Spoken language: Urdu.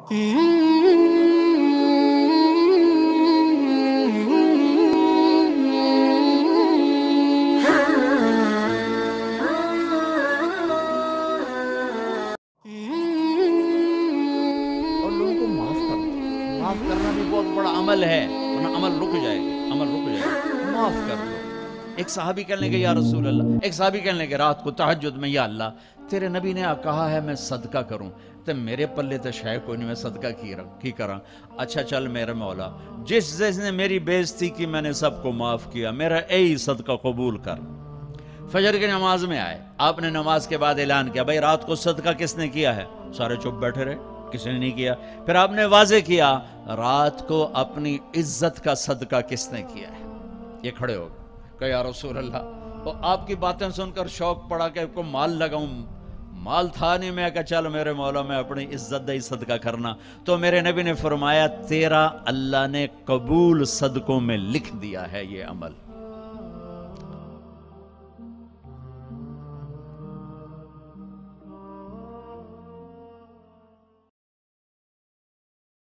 عمل ہے ورنہ عمل رک جائے گا، عمل رک جائے گا، معاف کر دو۔ ایک صحابی کہنے لگے یا رسول اللہ، ایک صحابی کہنے لگے رات کو تہجد میں، یا اللہ تیرے نبی نے کہا ہے میں صدقہ کروں، تو میرے پلے تو شے کوئی نہیں، میں صدقہ کی کراں۔ اچھا چل میرے مولا، جس نے میری بےزتی کی میں نے سب کو معاف کیا، میرا اے صدقہ قبول کر۔ فجر کی نماز میں آئے، آپ نے نماز کے بعد اعلان کیا بھائی رات کو صدقہ کس نے کیا ہے؟ سارے چپ بیٹھے رہے، کسی نے نہیں کیا۔ پھر آپ نے واضح کیا رات کو اپنی عزت کا صدقہ کس نے کیا ہے؟ یہ کھڑے ہو گئے کہ یا رسول اللہ، تو آپ کی باتیں سن کر شوق پڑا کہ کو مال لگاؤں، مال تھا نہیں، میں کہا چل میرے مولا میں اپنی عزت دے صدقہ کرنا۔ تو میرے نبی نے فرمایا تیرا اللہ نے قبول صدقوں میں لکھ دیا ہے یہ عمل۔